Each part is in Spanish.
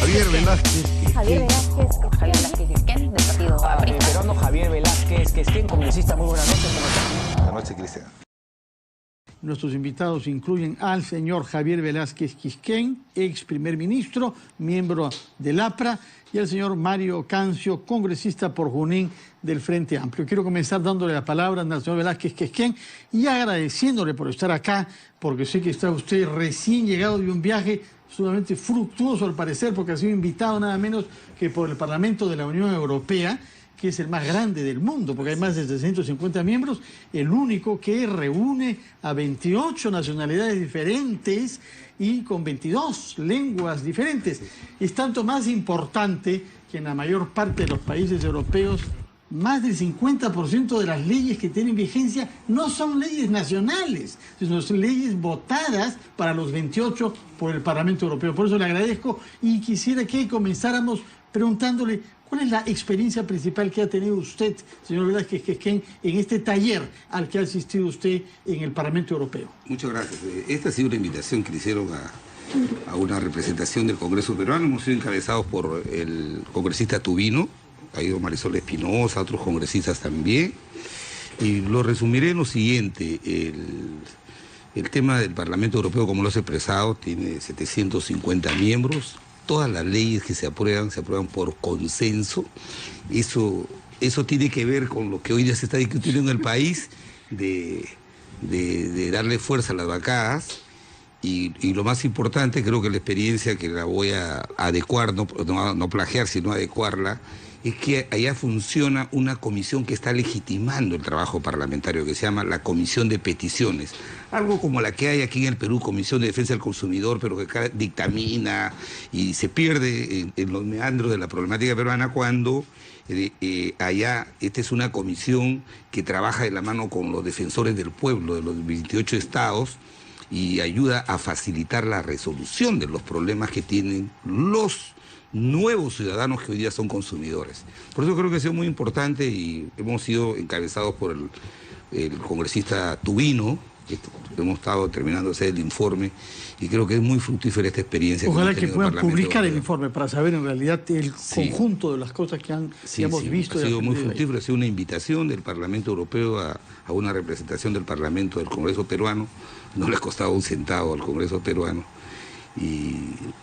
Javier Velázquez Quisquén, del partido aprista. Peruano Javier Velázquez Quisquén, congresista. Muy buenas noches. Buenas noches, Cristian. Nuestros invitados incluyen al señor Javier Velázquez Quisquén, ex primer ministro, miembro del APRA, y al señor Mario Cancio, congresista por Junín del Frente Amplio. Quiero comenzar dándole la palabra al señor Velázquez Quisquén y agradeciéndole por estar acá, porque sé que está usted recién llegado de un viaje sumamente fructuoso al parecer, porque ha sido invitado nada menos que por el Parlamento de la Unión Europea, que es el más grande del mundo, porque hay más de 350 miembros, el único que reúne a 28 nacionalidades diferentes y con 22 lenguas diferentes. Es tanto más importante que en la mayor parte de los países europeos más del 50% de las leyes que tienen vigencia no son leyes nacionales, sino son leyes votadas para los 28 por el Parlamento Europeo. Por eso le agradezco y quisiera que comenzáramos preguntándole cuál es la experiencia principal que ha tenido usted, señor Velázquez Quisquén, en este taller al que ha asistido usted en el Parlamento Europeo. Muchas gracias. Esta ha sido una invitación que le hicieron a una representación del Congreso peruano. Hemos sido encabezados por el congresista Tubino, ha ido Marisol Espinosa, otros congresistas también. Y lo resumiré en lo siguiente. El tema del Parlamento Europeo, como lo has expresado, tiene 750 miembros. Todas las leyes que se aprueban por consenso. Eso tiene que ver con lo que hoy ya se está discutiendo en el país, de darle fuerza a las bancadas. Y lo más importante, creo que la experiencia que la voy a adecuar, no plagiar, sino adecuarla, es que allá funciona una comisión que está legitimando el trabajo parlamentario, que se llama la Comisión de Peticiones. Algo como la que hay aquí en el Perú, Comisión de Defensa del Consumidor, pero que dictamina y se pierde en los meandros de la problemática peruana cuando allá esta es una comisión que trabaja de la mano con los defensores del pueblo de los 28 estados y ayuda a facilitar la resolución de los problemas que tienen los nuevos ciudadanos que hoy día son consumidores. Por eso creo que ha sido muy importante y hemos sido encabezados por el congresista Tubino, que hemos estado terminando de hacer el informe y creo que es muy fructífera esta experiencia. Ojalá que puedan publicar el informe para saber en realidad el conjunto de las cosas que hemos visto. Ha sido muy fructífero, ha sido una invitación del Parlamento Europeo a una representación del Parlamento del Congreso peruano. No le ha costado un centavo al Congreso peruano. Y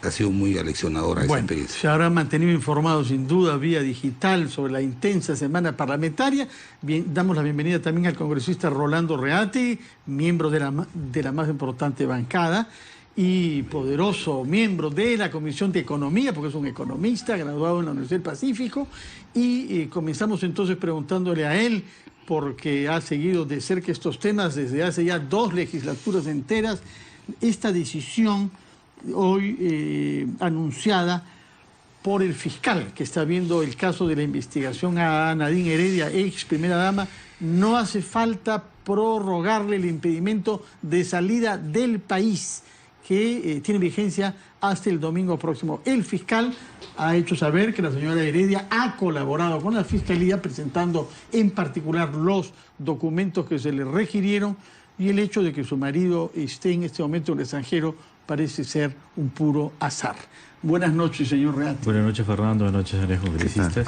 ha sido muy aleccionadora esa experiencia. Se habrán mantenido informados sin duda vía digital sobre la intensa semana parlamentaria. Bien, damos la bienvenida también al congresista Rolando Reate, miembro de la más importante bancada y poderoso miembro de la Comisión de Economía, porque es un economista graduado en la Universidad del Pacífico. Y comenzamos entonces preguntándole a él, porque ha seguido de cerca estos temas desde hace ya 2 legislaturas enteras, esta decisión hoy anunciada por el fiscal que está viendo el caso de la investigación a Nadine Heredia, ex primera dama. No hace falta prorrogarle el impedimento de salida del país que tiene vigencia hasta el domingo próximo. El fiscal ha hecho saber que la señora Heredia ha colaborado con la fiscalía presentando en particular los documentos que se le requirieron, y el hecho de que su marido esté en este momento en el extranjero parece ser un puro azar. Buenas noches, señor Reate. Buenas noches, Fernando. Buenas noches, señores congresistas.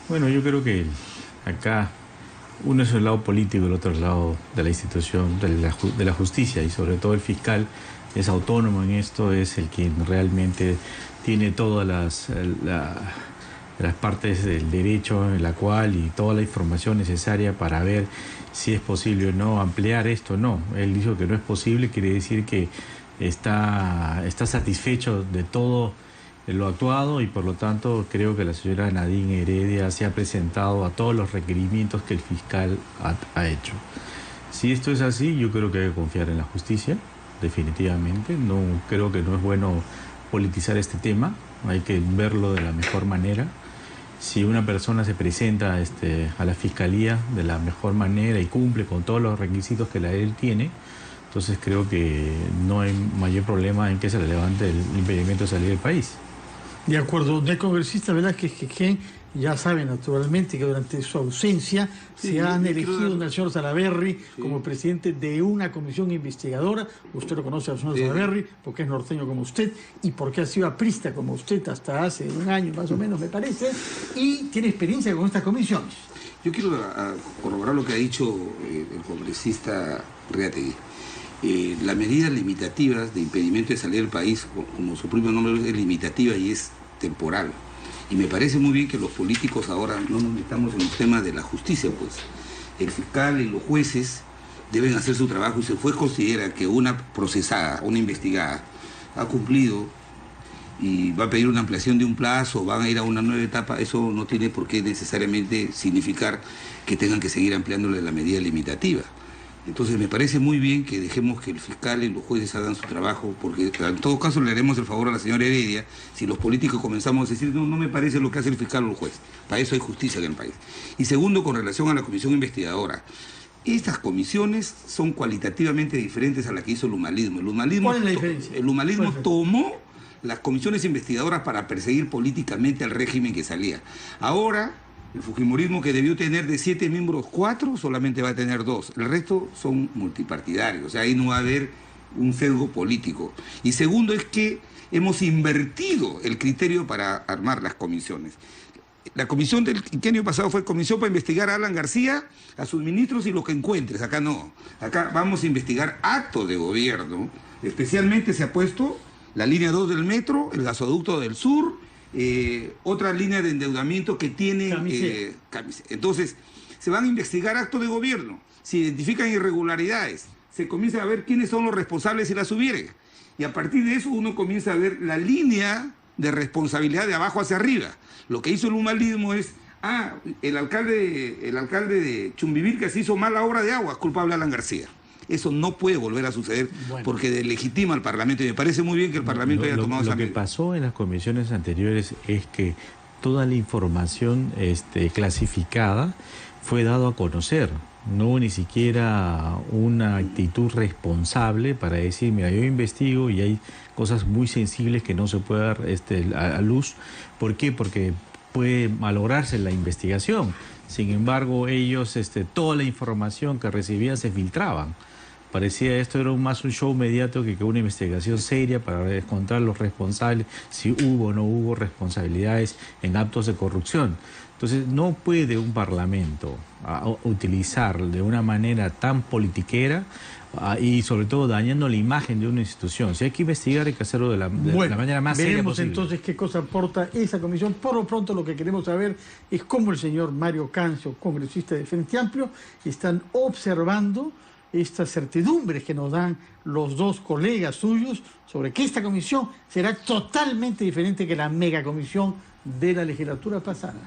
Bueno, yo creo que acá uno es el lado político y el otro es el lado de la institución, de la justicia, y sobre todo el fiscal es autónomo en esto, es el quien realmente tiene todas las partes del derecho en la cual y toda la información necesaria para ver si es posible o no ampliar esto. No, él dijo que no es posible, quiere decir que está satisfecho de todo lo actuado y por lo tanto creo que la señora Nadine Heredia se ha presentado a todos los requerimientos que el fiscal ha hecho. Si esto es así, yo creo que hay que confiar en la justicia, definitivamente. No creo que no es bueno politizar este tema, hay que verlo de la mejor manera. Si una persona se presenta a la fiscalía de la mejor manera y cumple con todos los requisitos que la ley tiene, entonces creo que no hay mayor problema en que se le levante el impedimento de salir del país. De acuerdo. Del congresista Velázquez Quisquén, Ya saben, naturalmente, que durante su ausencia se han elegido al señor Salaverry como presidente de una comisión investigadora. Usted lo conoce al señor Salaverry porque es norteño como usted y porque ha sido aprista como usted hasta hace un año más o menos, me parece, y tiene experiencia con estas comisiones. Yo quiero corroborar lo que ha dicho el congresista Reategui. Las medidas limitativas de impedimento de salir del país, como su propio nombre es limitativa y es temporal. Y me parece muy bien que los políticos ahora no nos metamos en los temas de la justicia, pues. El fiscal y los jueces deben hacer su trabajo y si el juez considera que una procesada, una investigada, ha cumplido y va a pedir una ampliación de un plazo, van a ir a una nueva etapa, eso no tiene por qué necesariamente significar que tengan que seguir ampliándole la medida limitativa. Entonces me parece muy bien que dejemos que el fiscal y los jueces hagan su trabajo, porque en todo caso le haremos el favor a la señora Heredia si los políticos comenzamos a decir no me parece lo que hace el fiscal o el juez. Para eso hay justicia en el país. Y segundo, con relación a la comisión investigadora, estas comisiones son cualitativamente diferentes a la que hizo el humanismo. ¿Cuál es la diferencia? El humanismo tomó las comisiones investigadoras para perseguir políticamente al régimen que salía. Ahora, el fujimorismo, que debió tener de 7 miembros 4, solamente va a tener 2. El resto son multipartidarios, o sea, ahí no va a haber un sesgo político. Y segundo es que hemos invertido el criterio para armar las comisiones. La comisión del quinquenio pasado fue comisión para investigar a Alan García, a sus ministros y lo que encuentres. Acá no. Acá vamos a investigar actos de gobierno. Especialmente se ha puesto la línea 2 del metro, el gasoducto del sur, otra línea de endeudamiento que tiene entonces se van a investigar actos de gobierno, se identifican irregularidades, se comienza a ver quiénes son los responsables si las hubiere, y a partir de eso uno comienza a ver la línea de responsabilidad de abajo hacia arriba. Lo que hizo el humanismo es el alcalde de Chumbivilca se hizo mala obra de agua, culpable Alan García. Eso no puede volver a suceder porque delegitima al Parlamento y me parece muy bien que el Parlamento haya tomado esa medida. Lo que pasó en las comisiones anteriores es que toda la información clasificada fue dado a conocer. No hubo ni siquiera una actitud responsable para decir, mira, yo investigo y hay cosas muy sensibles que no se puede dar a luz. ¿Por qué? Porque puede malograrse la investigación. Sin embargo, ellos, toda la información que recibían se filtraban. Parecía esto era más un show mediático que una investigación seria para encontrar los responsables, si hubo o no hubo responsabilidades en actos de corrupción. Entonces, no puede un parlamento utilizar de una manera tan politiquera y sobre todo dañando la imagen de una institución. Si hay que investigar, hay que hacerlo de la manera más seria posible. Veremos entonces qué cosa aporta esa comisión. Por lo pronto lo que queremos saber es cómo el señor Mario Cancio, congresista de Frente Amplio, están observando estas certidumbres que nos dan los dos colegas suyos sobre que esta comisión será totalmente diferente que la megacomisión de la legislatura pasada.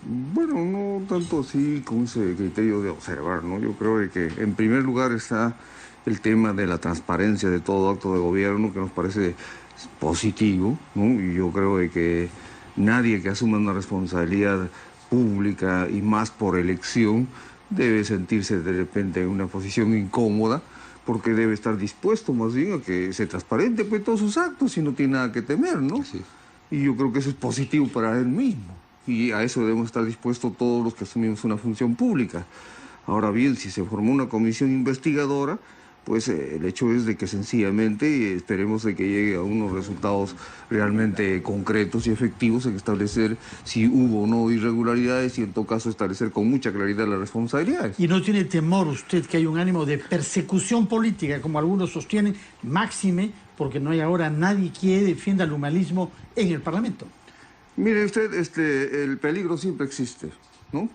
Bueno, no tanto así con ese criterio de observar, ¿no? Yo creo que en primer lugar está el tema de la transparencia de todo acto de gobierno, que nos parece positivo, ¿no? Y yo creo que nadie que asuma una responsabilidad pública y más por elección debe sentirse de repente en una posición incómoda, porque debe estar dispuesto más bien a que se transparente pues todos sus actos y no tiene nada que temer, ¿no? Sí. Y yo creo que eso es positivo para él mismo. Y a eso debemos estar dispuestos todos los que asumimos una función pública. Ahora bien, si se formó una comisión investigadora, pues el hecho es de que sencillamente esperemos de que llegue a unos resultados realmente concretos y efectivos en establecer si hubo o no irregularidades y en todo caso establecer con mucha claridad las responsabilidades. ¿Y no tiene temor usted que hay un ánimo de persecución política, como algunos sostienen, máxime, porque no hay ahora nadie que defienda el humanismo en el Parlamento? Mire usted, el peligro siempre existe, ¿no?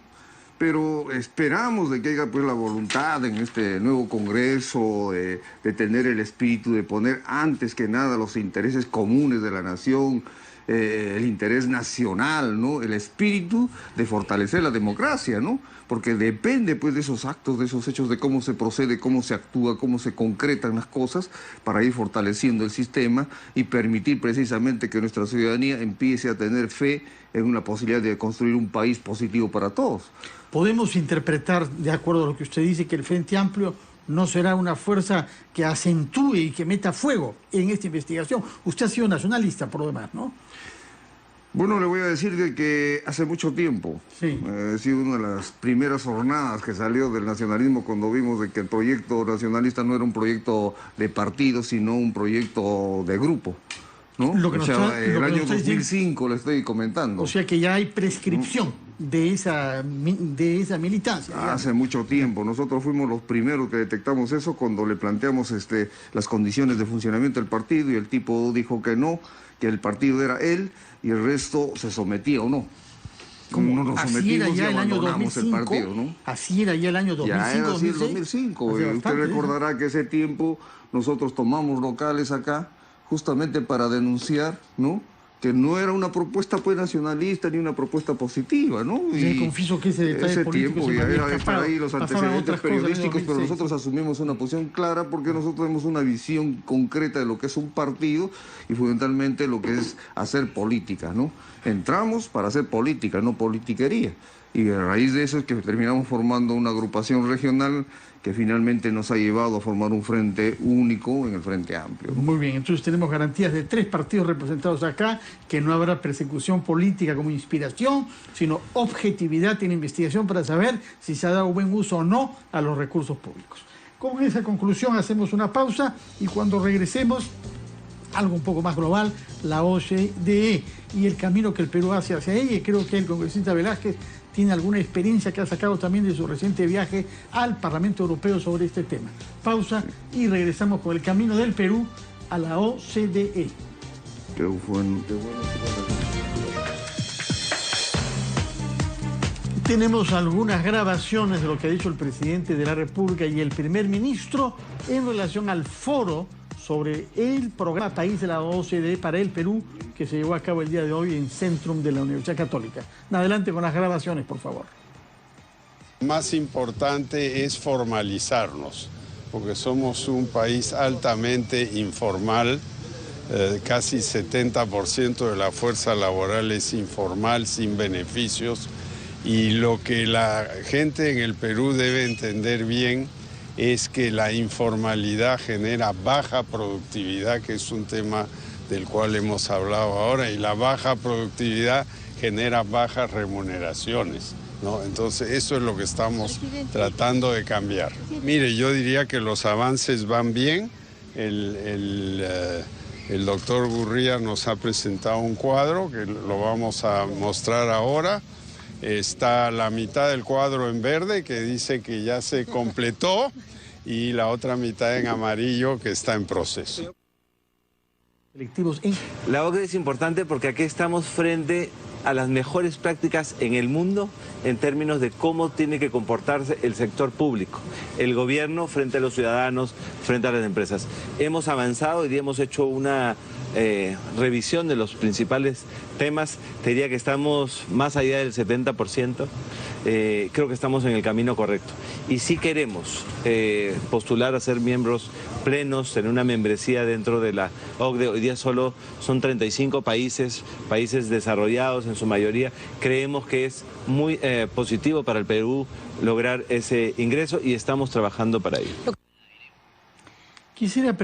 Pero esperamos de que haya pues la voluntad en este nuevo Congreso de tener el espíritu de poner antes que nada los intereses comunes de la nación, el interés nacional, ¿no? El espíritu de fortalecer la democracia, ¿no? Porque depende pues de esos actos, de esos hechos, de cómo se procede, cómo se actúa, cómo se concretan las cosas para ir fortaleciendo el sistema y permitir precisamente que nuestra ciudadanía empiece a tener fe en una posibilidad de construir un país positivo para todos. Podemos interpretar, de acuerdo a lo que usted dice, que el Frente Amplio no será una fuerza que acentúe y que meta fuego en esta investigación. Usted ha sido nacionalista, por lo demás, ¿no? Bueno, le voy a decir que hace mucho tiempo, Sí. ha sido una de las primeras jornadas que salió del nacionalismo cuando vimos de que el proyecto nacionalista no era un proyecto de partido, sino un proyecto de grupo, ¿no? Lo que o nos sea, está- lo el que año nos está diciendo- 2005 le estoy comentando. O sea que ya hay prescripción de esa militancia. digamos. Hace mucho tiempo, nosotros fuimos los primeros que detectamos eso cuando le planteamos las condiciones de funcionamiento del partido y el tipo dijo que no, que el partido era él y el resto se sometía o no. Como no nos Así era sometimos y ya el año abandonamos 2005. el partido, ¿no? Así era ya el año 2005. Ya era así el 2006. 2005. Hace Usted bastante, ¿eh? recordará que ese tiempo nosotros tomamos locales acá justamente para denunciar, ¿no? Que no era una propuesta pues nacionalista ni una propuesta positiva, ¿no? Le confieso que ese detalle político tiempo se me ya había era estar escapado. ahí los Pasaban antecedentes otras cosas en el periodísticos, pero 2006. nosotros asumimos una posición clara porque nosotros tenemos una visión concreta de lo que es un partido y fundamentalmente lo que es hacer política, ¿no? Entramos para hacer política, no politiquería. Y a raíz de eso es que terminamos formando una agrupación regional que finalmente nos ha llevado a formar un frente único en el Frente Amplio, ¿no? Muy bien, entonces tenemos garantías de 3 partidos representados acá, que no habrá persecución política como inspiración, sino objetividad en investigación para saber si se ha dado buen uso o no a los recursos públicos. Con esa conclusión hacemos una pausa y cuando regresemos, algo un poco más global, la OCDE y el camino que el Perú hace hacia ella. Y creo que el congresista Velázquez tiene alguna experiencia que ha sacado también de su reciente viaje al Parlamento Europeo sobre este tema. Pausa y regresamos con el camino del Perú a la OCDE. Qué bueno. Tenemos algunas grabaciones de lo que ha dicho el presidente de la República y el primer ministro en relación al foro sobre el programa País de la OCDE para el Perú que se llevó a cabo el día de hoy en Centrum de la Universidad Católica. Adelante con las grabaciones, por favor. Más importante es formalizarnos, porque somos un país altamente informal, casi 70% de la fuerza laboral es informal, sin beneficios, y lo que la gente en el Perú debe entender bien es que la informalidad genera baja productividad, que es un tema del cual hemos hablado ahora, y la baja productividad genera bajas remuneraciones, ¿no? Entonces eso es lo que estamos tratando de cambiar. Mire, yo diría que los avances van bien. El doctor Gurría nos ha presentado un cuadro que lo vamos a mostrar ahora. Está la mitad del cuadro en verde, que dice que ya se completó, y la otra mitad en amarillo, que está en proceso. La OCDE es importante porque aquí estamos frente a las mejores prácticas en el mundo en términos de cómo tiene que comportarse el sector público, el gobierno frente a los ciudadanos, frente a las empresas. Hemos avanzado y hemos hecho una revisión de los principales temas. Te diría que estamos más allá del 70%. Creo que estamos en el camino correcto. Y sí queremos postular a ser miembros plenos en una membresía dentro de la OCDE. Hoy día solo son 35 países desarrollados en su mayoría. Creemos que es muy positivo para el Perú lograr ese ingreso y estamos trabajando para ello. Quisiera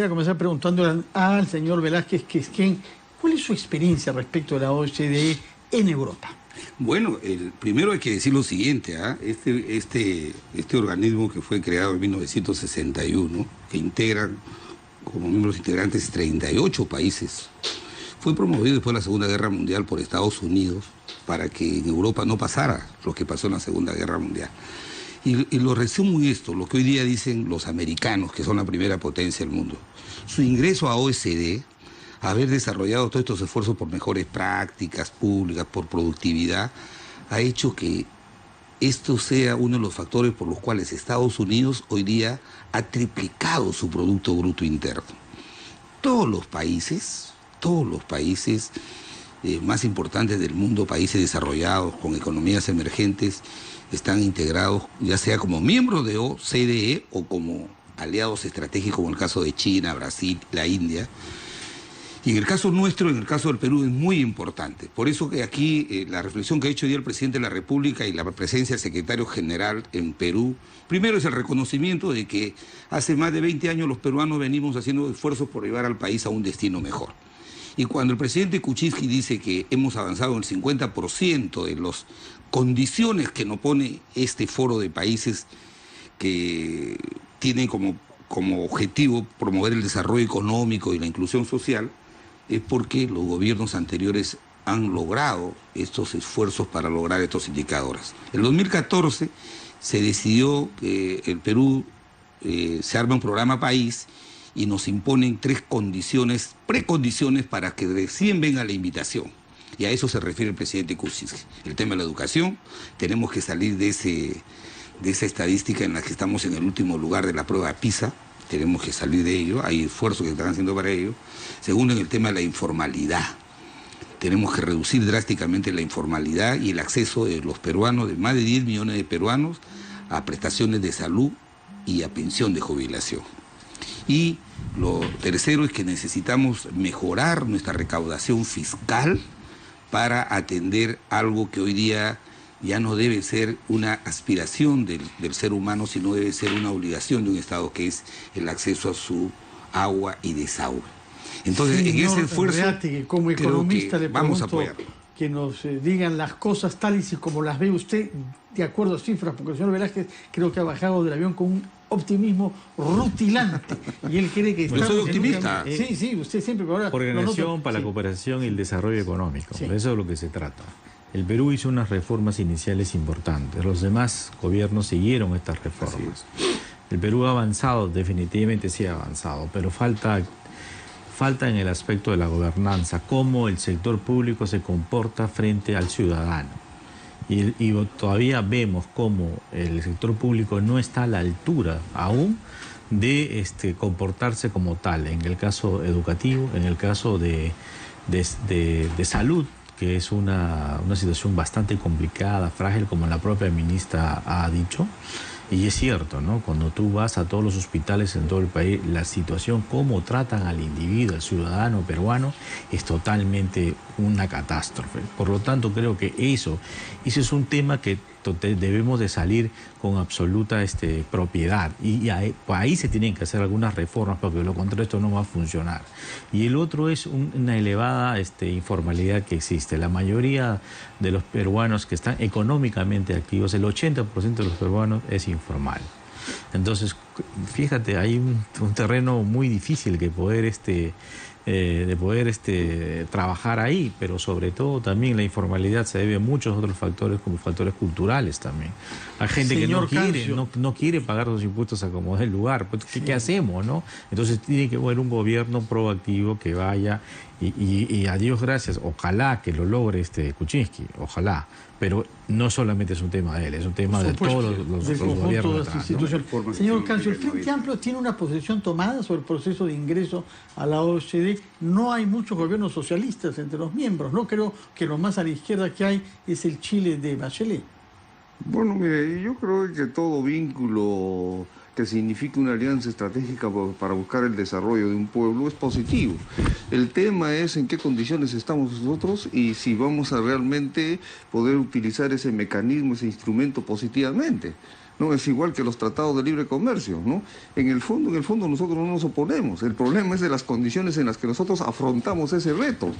comenzar preguntando al señor Velázquez Quisquén, ¿cuál es su experiencia respecto de la OCDE en Europa? Bueno, primero hay que decir lo siguiente, este organismo que fue creado en 1961, que integran como miembros integrantes 38 países, fue promovido después de la Segunda Guerra Mundial por Estados Unidos para que en Europa no pasara lo que pasó en la Segunda Guerra Mundial. Y lo resumo en esto, lo que hoy día dicen los americanos, que son la primera potencia del mundo. Su ingreso a OECD, haber desarrollado todos estos esfuerzos por mejores prácticas públicas, por productividad, ha hecho que esto sea uno de los factores por los cuales Estados Unidos hoy día ha triplicado su Producto Bruto Interno. Todos los países más importantes del mundo, países desarrollados con economías emergentes, están integrados ya sea como miembros de OCDE o como aliados estratégicos, como el caso de China, Brasil, la India. Y en el caso nuestro, en el caso del Perú, es muy importante. Por eso que aquí la reflexión que ha hecho hoy el presidente de la República y la presencia del secretario general en Perú, primero es el reconocimiento de que hace más de 20 años los peruanos venimos haciendo esfuerzos por llevar al país a un destino mejor. Y cuando el presidente Kuczynski dice que hemos avanzado en el 50% de las condiciones que nos pone este foro de países que tienen como objetivo promover el desarrollo económico y la inclusión social, es porque los gobiernos anteriores han logrado estos esfuerzos para lograr estos indicadores. En 2014 se decidió que el Perú se arme un programa país y nos imponen 3 precondiciones para que recién venga la invitación. Y a eso se refiere el presidente Kuczynski. El tema de la educación, tenemos que salir de esa estadística en la que estamos en el último lugar de la prueba PISA, tenemos que salir de ello, hay esfuerzos que se están haciendo para ello. Segundo, en el tema de la informalidad. Tenemos que reducir drásticamente la informalidad y el acceso de los peruanos, de más de 10 millones de peruanos, a prestaciones de salud y a pensión de jubilación. Y lo tercero es que necesitamos mejorar nuestra recaudación fiscal para atender algo que hoy día ya no debe ser una aspiración del ser humano, sino debe ser una obligación de un Estado, que es el acceso a su agua y desagüe. Entonces, en ese esfuerzo, que como economista le vamos a pregunto apoyar. Que nos digan las cosas tales y como las ve usted, de acuerdo a cifras, porque el señor Velázquez creo que ha bajado del avión con un optimismo rutilante. Y él cree que Yo soy optimista. Sí, usted siempre... Organización para la cooperación y el desarrollo económico. Sí. De eso es lo que se trata. El Perú hizo unas reformas iniciales importantes. Los demás gobiernos siguieron estas reformas. El Perú ha avanzado, definitivamente sí ha avanzado, pero falta en el aspecto de la gobernanza, cómo el sector público se comporta frente al ciudadano. Y todavía vemos cómo el sector público no está a la altura aún de comportarse como tal, en el caso educativo, en el caso de salud, que es una situación bastante complicada, frágil, como la propia ministra ha dicho. Y es cierto, ¿no? Cuando tú vas a todos los hospitales en todo el país, la situación, cómo tratan al individuo, al ciudadano peruano, es totalmente una catástrofe. Por lo tanto, creo que eso es un tema que debemos de salir con absoluta propiedad. Y ahí se tienen que hacer algunas reformas, porque de lo contrario esto no va a funcionar. Y el otro es una elevada informalidad que existe. La mayoría de los peruanos que están económicamente activos, el 80% de los peruanos es informal. Entonces, fíjate, hay un terreno muy difícil que poder trabajar ahí, pero sobre todo también la informalidad se debe a muchos otros factores, como factores culturales también. Hay gente que no quiere pagar los impuestos a como es el lugar. Pues, ¿qué hacemos, no? Entonces tiene que haber un gobierno proactivo que vaya y a Dios gracias, ojalá que lo logre Kuczynski, ojalá. Pero no solamente es un tema de él, es un tema de todos los gobiernos. De las instituciones. ¿No? Señor Cancio, el Frente Amplio tiene una posición tomada sobre el proceso de ingreso a la OCDE. No hay muchos gobiernos socialistas entre los miembros, ¿no? Creo que lo más a la izquierda que hay es el Chile de Bachelet. Bueno, mire, yo creo que todo vínculo que signifique una alianza estratégica para buscar el desarrollo de un pueblo es positivo. El tema es en qué condiciones estamos nosotros y si vamos a realmente poder utilizar ese mecanismo, ese instrumento positivamente. No es igual que los tratados de libre comercio, ¿no? En el fondo nosotros no nos oponemos. El problema es de las condiciones en las que nosotros afrontamos ese reto.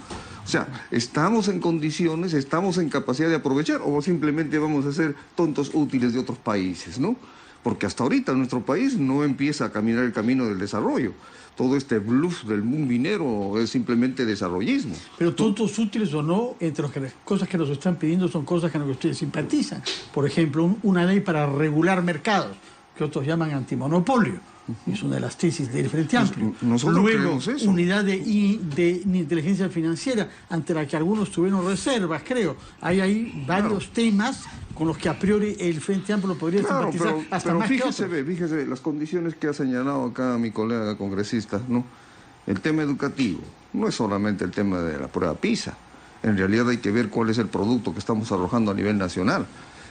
O sea, ¿estamos en condiciones, estamos en capacidad de aprovechar o simplemente vamos a ser tontos útiles de otros países, ¿no? Porque hasta ahorita nuestro país no empieza a caminar el camino del desarrollo. Todo este bluff del boom minero es simplemente desarrollismo. Pero tontos útiles o no, entre las cosas que nos están pidiendo son cosas con las que ustedes simpatizan. Por ejemplo, una ley para regular mercados, que otros llaman antimonopolio. Es una de las tesis del Frente Amplio. Nosotros Luego, creemos eso. unidad de inteligencia financiera, ante la que algunos tuvieron reservas, creo. Hay varios temas con los que a priori el Frente Amplio podría simpatizar hasta más que otros. Fíjese las condiciones que ha señalado acá mi colega congresista, ¿no? El tema educativo no es solamente el tema de la prueba PISA. En realidad hay que ver cuál es el producto que estamos arrojando a nivel nacional.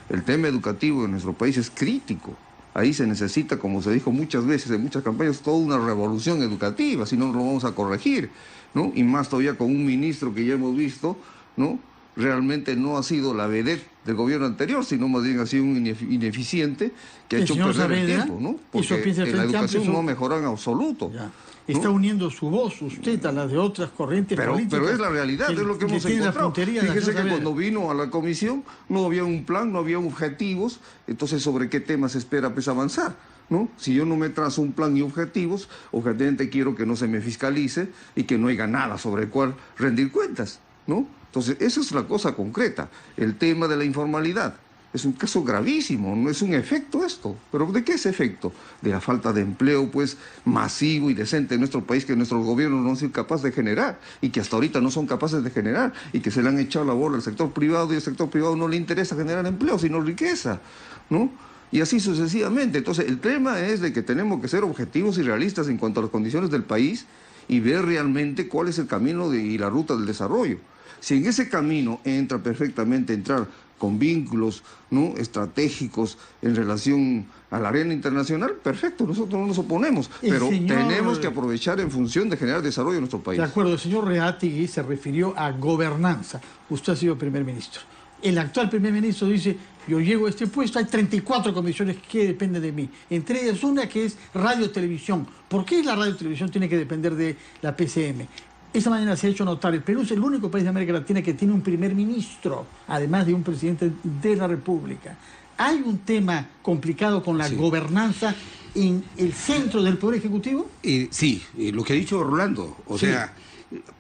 El tema educativo en nuestro país es crítico. Ahí se necesita, como se dijo muchas veces en muchas campañas, toda una revolución educativa, si no lo vamos a corregir, ¿no? Y más todavía con un ministro que ya hemos visto, ¿no? Realmente no ha sido la vedette del gobierno anterior, sino más bien ha sido un ineficiente que ha hecho perder el tiempo, ¿no? Porque la educación no mejoró en absoluto. Ya. Está uniendo su voz usted a la de otras corrientes políticas. Pero es la realidad, es lo que hemos encontrado. Fíjese que cuando vino a la comisión no había un plan, no había objetivos, entonces ¿sobre qué temas se espera pues avanzar? ¿No? Si yo no me trazo un plan y objetivos, objetivamente quiero que no se me fiscalice y que no haya nada sobre el cual rendir cuentas, ¿no? Entonces, esa es la cosa concreta. El tema de la informalidad es un caso gravísimo, no es un efecto esto. ¿Pero de qué es efecto? De la falta de empleo, pues, masivo y decente en nuestro país que nuestros gobiernos no han sido capaces de generar y que hasta ahorita no son capaces de generar y que se le han echado la bola al sector privado y al sector privado no le interesa generar empleo, sino riqueza, ¿no? Y así sucesivamente. Entonces, el tema es de que tenemos que ser objetivos y realistas en cuanto a las condiciones del país y ver realmente cuál es el camino y la ruta del desarrollo. Si en ese camino entra perfectamente entrar con vínculos, ¿no?, estratégicos en relación a la arena internacional, perfecto, nosotros no nos oponemos, pero tenemos que aprovechar en función de generar desarrollo en nuestro país. De acuerdo, el señor Reategui se refirió a gobernanza. Usted ha sido primer ministro. El actual primer ministro dice, yo llego a este puesto, hay 34 comisiones que dependen de mí. Entre ellas una que es radio-televisión. ¿Por qué la radio-televisión tiene que depender de la PCM? Esta mañana se ha hecho notar, el Perú es el único país de América Latina que tiene un primer ministro, además de un presidente de la República. ¿Hay un tema complicado con la gobernanza en el centro del Poder Ejecutivo? Sí, lo que ha dicho Rolando. O sea,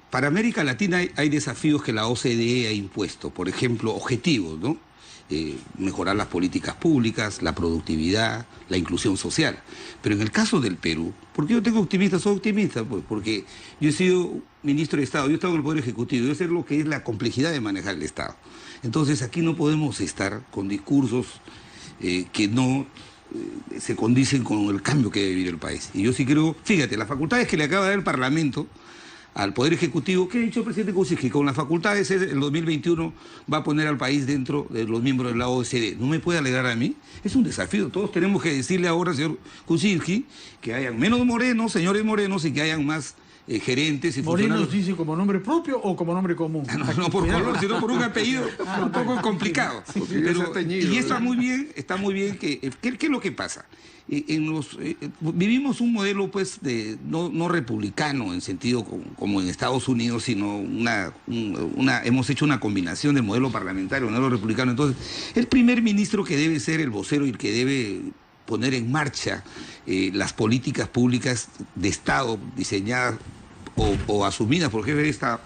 para América Latina hay desafíos que la OCDE ha impuesto. Por ejemplo, objetivos, ¿no? Mejorar las políticas públicas, la productividad, la inclusión social. Pero en el caso del Perú, ¿por qué yo tengo optimista? Soy optimista, pues, porque yo he sido ministro de Estado, yo he estado en el Poder Ejecutivo, yo sé lo que es la complejidad de manejar el Estado. Entonces aquí no podemos estar con discursos que no se condicen con el cambio que debe vivir el país. Y yo sí creo, fíjate, las facultades que le acaba de dar el Parlamento al Poder Ejecutivo, ¿qué ha dicho el presidente Kuczynski? Con las facultades el 2021 va a poner al país dentro de los miembros de la OCDE. ¿No me puede alegrar a mí? Es un desafío. Todos tenemos que decirle ahora al señor Kuczynski que hayan menos morenos, señores morenos, y que hayan más gerentes y funcionarios. ¿Morenos dice como nombre propio o como nombre común? No por color, sino por un apellido un poco complicado. Pero, y está muy bien ¿qué es lo que pasa? Vivimos un modelo pues no republicano en sentido como en Estados Unidos, sino hemos hecho una combinación del modelo parlamentario, modelo republicano. Entonces, el primer ministro que debe ser el vocero y el que debe poner en marcha las políticas públicas de Estado diseñadas o asumidas por jefe de Estado,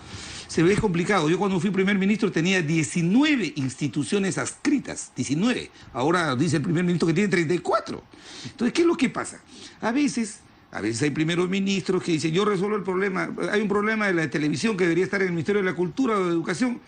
se ve complicado. Yo cuando fui primer ministro tenía 19 instituciones adscritas, 19. Ahora dice el primer ministro que tiene 34. Entonces, ¿qué es lo que pasa? A veces hay primeros ministros que dicen, yo resuelvo el problema, hay un problema de la televisión que debería estar en el Ministerio de la Cultura o de Educación,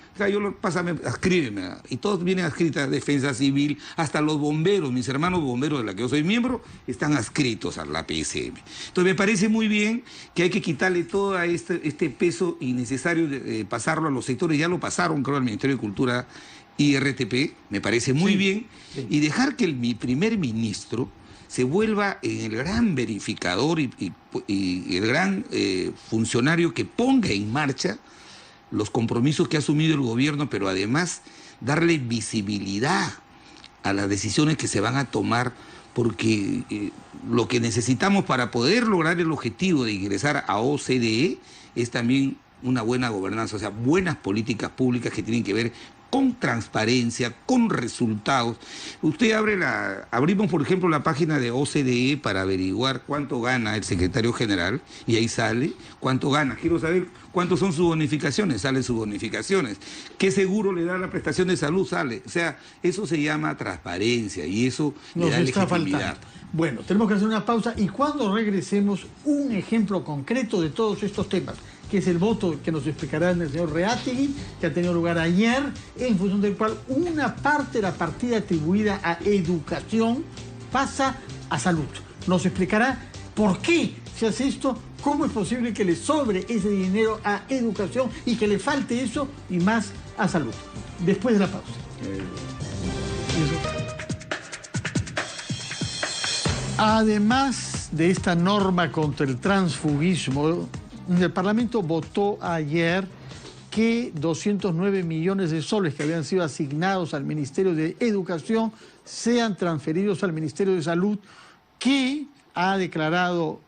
pásame, adscríbeme. Y todos vienen adscritas, Defensa Civil, hasta los bomberos, mis hermanos bomberos de la que yo soy miembro, están adscritos a la PSM. Entonces me parece muy bien que hay que quitarle todo este peso innecesario de pasarlo a los sectores, ya lo pasaron creo al Ministerio de Cultura y RTP, me parece muy bien, y dejar que mi primer ministro se vuelva en el gran verificador y el gran funcionario que ponga en marcha los compromisos que ha asumido el gobierno, pero además darle visibilidad a las decisiones que se van a tomar, porque lo que necesitamos para poder lograr el objetivo de ingresar a OCDE es también una buena gobernanza, o sea, buenas políticas públicas que tienen que ver con transparencia, con resultados. Usted abrimos por ejemplo la página de OCDE para averiguar cuánto gana el secretario general y ahí sale cuánto gana. Quiero saber cuántos son sus bonificaciones, salen sus bonificaciones. ¿Qué seguro le da la prestación de salud? Sale. O sea, eso se llama transparencia y eso le da legitimidad. Bueno, tenemos que hacer una pausa y cuando regresemos un ejemplo concreto de todos estos temas, que es el voto que nos explicará el señor Reategui, que ha tenido lugar ayer, en función del cual una parte de la partida atribuida a educación pasa a salud. Nos explicará por qué se hace esto, cómo es posible que le sobre ese dinero a educación y que le falte eso y más a salud. Después de la pausa. Además de esta norma contra el transfugismo, el Parlamento votó ayer que 209 millones de soles que habían sido asignados al Ministerio de Educación sean transferidos al Ministerio de Salud, que ha declarado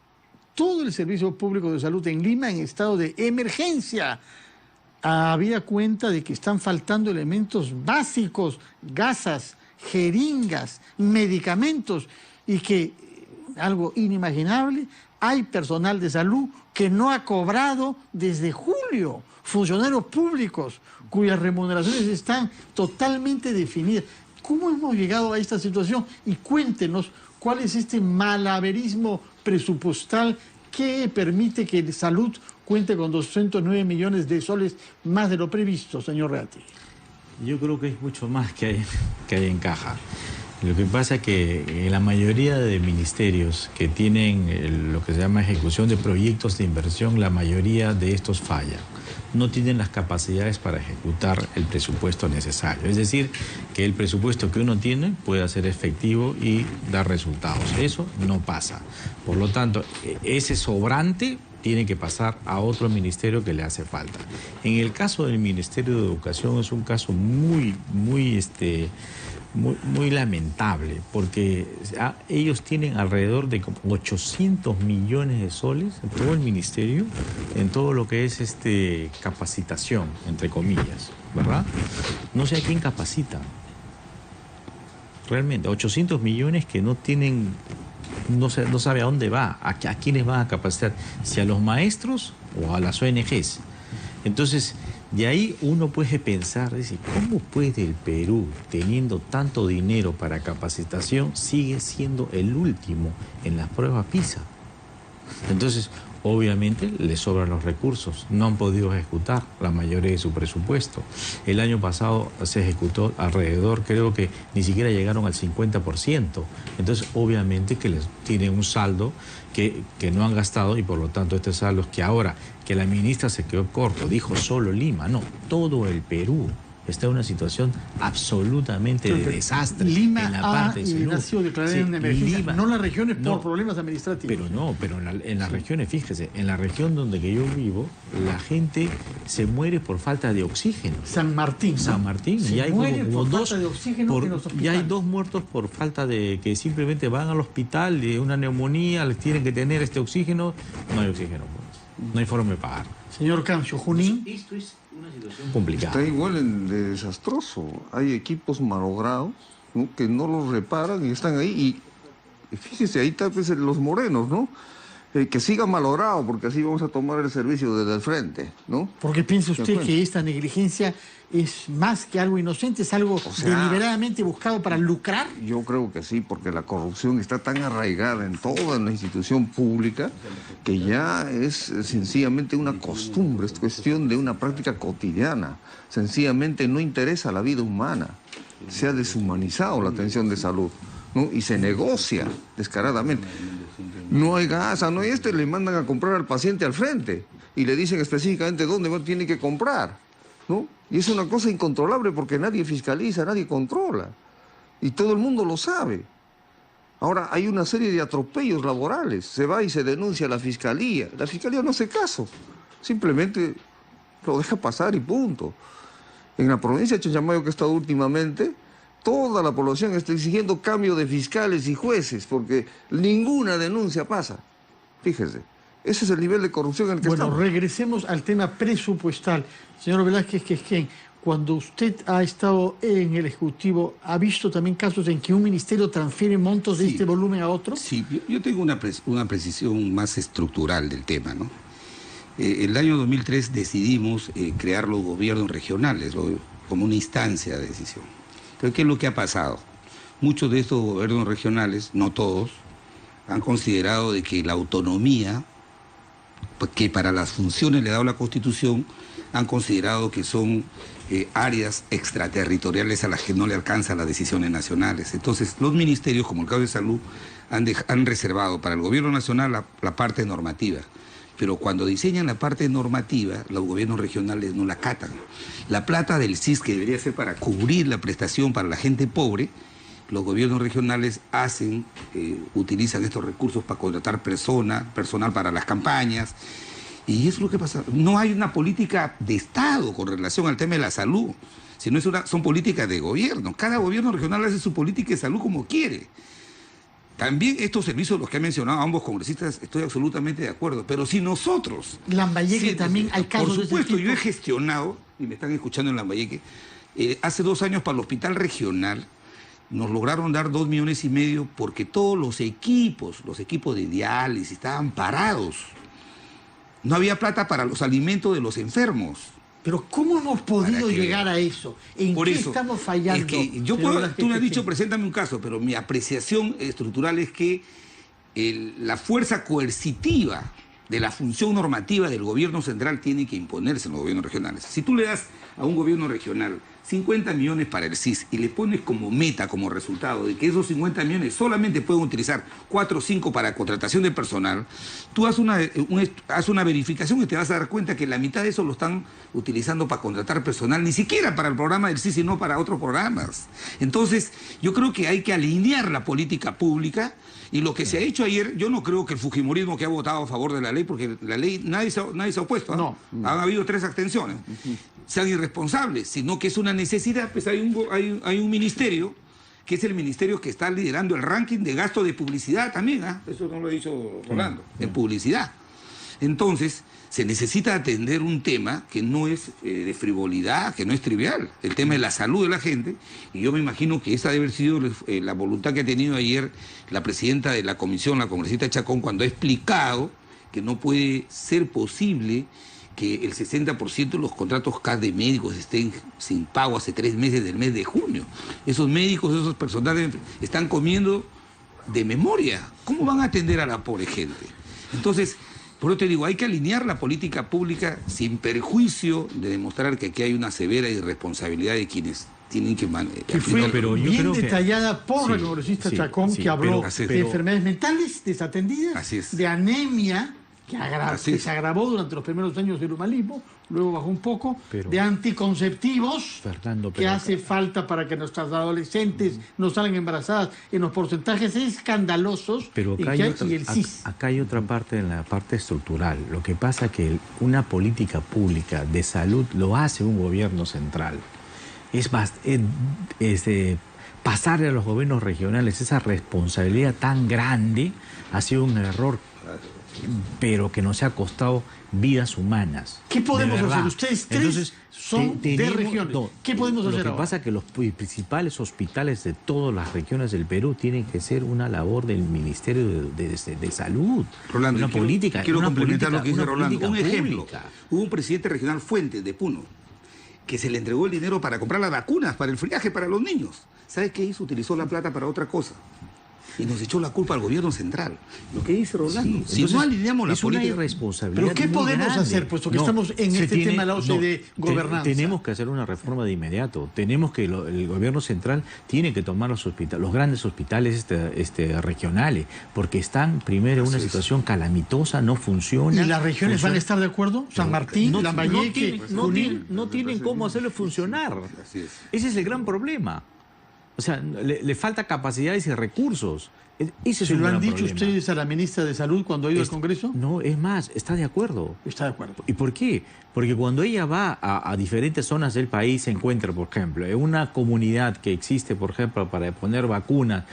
todo el servicio público de salud en Lima en estado de emergencia. Había cuenta de que están faltando elementos básicos, gasas, jeringas, medicamentos, y que, algo inimaginable, hay personal de salud que no ha cobrado desde julio, funcionarios públicos cuyas remuneraciones están totalmente definidas. ¿Cómo hemos llegado a esta situación? Y cuéntenos cuál es este malabarismo presupuestal que permite que salud cuente con 209 millones de soles más de lo previsto, señor Reati. Yo creo que es mucho más que hay en caja. Lo que pasa es que en la mayoría de ministerios que tienen lo que se llama ejecución de proyectos de inversión, la mayoría de estos fallan. No tienen las capacidades para ejecutar el presupuesto necesario. Es decir, que el presupuesto que uno tiene pueda ser efectivo y dar resultados. Eso no pasa. Por lo tanto, ese sobrante tiene que pasar a otro ministerio que le hace falta. En el caso del Ministerio de Educación es un caso muy lamentable, porque ellos tienen alrededor de 800 millones de soles en todo el ministerio, en todo lo que es capacitación, entre comillas, ¿verdad? No sé a quién capacitan. Realmente, 800 millones que no tienen, no sabe a dónde va, a quiénes van a capacitar, si a los maestros o a las ONGs. Entonces, de ahí uno puede pensar, dice, ¿cómo puede el Perú, teniendo tanto dinero para capacitación, sigue siendo el último en las pruebas PISA? Entonces, obviamente, les sobran los recursos. No han podido ejecutar la mayoría de su presupuesto. El año pasado se ejecutó alrededor, creo que ni siquiera llegaron al 50%. Entonces, obviamente que les tienen un saldo que no han gastado, y por lo tanto este saldo es que ahora que la ministra se quedó corto, dijo solo Lima, no, todo el Perú está en una situación absolutamente de desastre. Lima en la parte de salud. ha sido declarada en emergencia, Lima, no las regiones por problemas administrativos. Pero en las regiones, fíjese, en la región donde que yo vivo, la gente se muere por falta de oxígeno. San Martín. San Martín. Se y hay muere como por dos, falta de oxígeno en los hospitales. y hay 2 muertos por falta de, que simplemente van al hospital de una neumonía, les tienen que tener oxígeno, no hay oxígeno, no hay forma de pagar. Señor Cancio, Junín. Esto es una situación complicada. Está igual de desastroso. Hay equipos malogrados, ¿no?, que no los reparan y están ahí. Y fíjese, ahí está pues, los morenos, ¿no? Que siga malogrado, porque así vamos a tomar el servicio desde el frente, ¿no? Porque piensa usted que esta negligencia es más que algo inocente, es algo deliberadamente buscado para lucrar. Yo creo que sí, porque la corrupción está tan arraigada en toda la institución pública que ya es sencillamente una costumbre, es cuestión de una práctica cotidiana. Sencillamente no interesa la vida humana. Se ha deshumanizado la atención de salud, ¿no? Y se negocia descaradamente. No hay gasa, no hay le mandan a comprar al paciente al frente y le dicen específicamente dónde tiene que comprar, ¿no? Y es una cosa incontrolable porque nadie fiscaliza, nadie controla. Y todo el mundo lo sabe. Ahora hay una serie de atropellos laborales. Se va y se denuncia a la fiscalía. La fiscalía no hace caso. Simplemente lo deja pasar y punto. En la provincia de Chanchamayo que he estado últimamente, toda la población está exigiendo cambio de fiscales y jueces porque ninguna denuncia pasa. Fíjese, ese es el nivel de corrupción en el que estamos. Bueno, regresemos al tema presupuestal. Señor Velázquez Quisquén, cuando usted ha estado en el Ejecutivo, ¿ha visto también casos en que un ministerio transfiere montos de este volumen a otro? Sí, yo tengo una precisión más estructural del tema, ¿no? El año 2003 decidimos crear los gobiernos regionales como una instancia de decisión. Pero ¿qué es lo que ha pasado? Muchos de estos gobiernos regionales, no todos, han considerado de que la autonomía, que para las funciones le ha dado la Constitución, han considerado que son áreas extraterritoriales a las que no le alcanzan las decisiones nacionales. Entonces, los ministerios, como el caso de Salud, han reservado para el gobierno nacional la parte normativa. Pero cuando diseñan la parte normativa, los gobiernos regionales no la acatan. La plata del CIS, que debería ser para cubrir la prestación para la gente pobre, los gobiernos regionales utilizan estos recursos para contratar personal para las campañas. Y eso es lo que pasa. No hay una política de Estado con relación al tema de la salud, sino son políticas de gobierno. Cada gobierno regional hace su política de salud como quiere. También estos servicios, los que han mencionado ambos congresistas, estoy absolutamente de acuerdo. Pero si nosotros... Lambayeque también hay casos. Por supuesto, de ese yo he tipo. gestionado, y me están escuchando en Lambayeque, hace 2 años para el hospital regional, nos lograron dar 2,5 millones porque todos los equipos de diálisis estaban parados. No había plata para los alimentos de los enfermos. Pero ¿cómo hemos podido llegar a eso? ¿En Por qué eso, estamos fallando? Es que yo tú me has dicho, preséntame un caso, pero mi apreciación estructural es que la fuerza coercitiva de la función normativa del gobierno central tiene que imponerse en los gobiernos regionales. Si tú le das a un gobierno regional 50 millones para el CIS y le pones como meta, como resultado, de que esos 50 millones solamente pueden utilizar 4 o 5 para contratación de personal, tú haz una verificación y te vas a dar cuenta que la mitad de eso lo están utilizando para contratar personal, ni siquiera para el programa del CIS, sino para otros programas. Entonces, yo creo que hay que alinear la política pública. Y lo que se ha hecho ayer, yo no creo que el fujimorismo que ha votado a favor de la ley, porque la ley nadie se ha opuesto, ¿no? Han habido 3 abstenciones, sean irresponsables, sino que es una necesidad. Pues hay un ministerio, que es el ministerio que está liderando el ranking de gasto de publicidad también, eso no lo ha dicho Rolando, en publicidad. Entonces, se necesita atender un tema que no es de frivolidad, que no es trivial, el tema de la salud de la gente, y yo me imagino que esa debe haber sido la voluntad que ha tenido ayer la presidenta de la comisión, la congresista Chacón, cuando ha explicado que no puede ser posible que el 60% de los contratos CAS de médicos estén sin pago hace 3 meses del mes de junio. Esos médicos, esos personales están comiendo de memoria. ¿Cómo van a atender a la pobre gente? Entonces, por eso te digo, hay que alinear la política pública sin perjuicio de demostrar que aquí hay una severa irresponsabilidad de quienes tienen que que fue pero yo bien creo que detallada por el congresista Chacón, que habló de enfermedades mentales desatendidas, de anemia, que se agravó durante los primeros años del humanismo, luego bajó un poco, de anticonceptivos, que hace falta para que nuestras adolescentes no salgan embarazadas en los porcentajes escandalosos. Pero acá acá hay otra parte, en la parte estructural. Lo que pasa es que una política pública de salud lo hace un gobierno central. Pasarle a los gobiernos regionales esa responsabilidad tan grande ha sido un error, pero que nos ha costado vidas humanas. ¿Qué podemos hacer? Ustedes 3 son de regiones. ¿Qué podemos hacer ahora? Lo que pasa es que los principales hospitales de todas las regiones del Perú tienen que ser una labor del Ministerio de Salud. Rolando, una política. Quiero complementar lo que dice Rolando. Un ejemplo. Pública. Hubo un presidente regional Fuentes de Puno que se le entregó el dinero para comprar las vacunas, para el friaje para los niños. ¿Sabes qué hizo? Utilizó la plata para otra cosa. Y nos echó la culpa al gobierno central. Lo que dice Rolando. Si no alineamos la política... Es una irresponsabilidad. ¿Pero qué podemos hacer, puesto que estamos en este tema de la OCDE de gobernanza? Tenemos que hacer una reforma de inmediato. Tenemos que... el gobierno central tiene que tomar los grandes hospitales regionales, porque están primero en una situación calamitosa, no funciona. ¿Y las regiones van a estar de acuerdo? San Martín, Lambayeque, Junín. No tienen cómo hacerlo funcionar. Así es. Ese es el gran problema. O sea, le falta capacidades y recursos. Ese es ¿Se un lo han gran dicho problema. ustedes a la ministra de Salud cuando ha ido al Congreso? No, es más, está de acuerdo. Está de acuerdo. ¿Y por qué? Porque cuando ella va a diferentes zonas del país, se encuentra, por ejemplo, en una comunidad que existe, por ejemplo, para poner vacunas,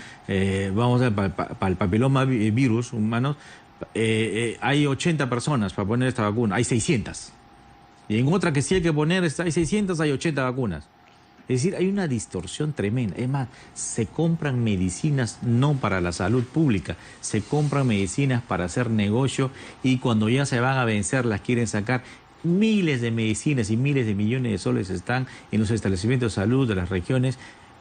vamos a ver, para el papiloma virus humanos, hay 80 personas para poner esta vacuna, hay 600. Y en otra que sí hay que poner, hay 600, hay 80 vacunas. Es decir, hay una distorsión tremenda. Es más, se compran medicinas no para la salud pública, se compran medicinas para hacer negocio y cuando ya se van a vencer las quieren sacar. Miles de medicinas y miles de millones de soles están en los establecimientos de salud de las regiones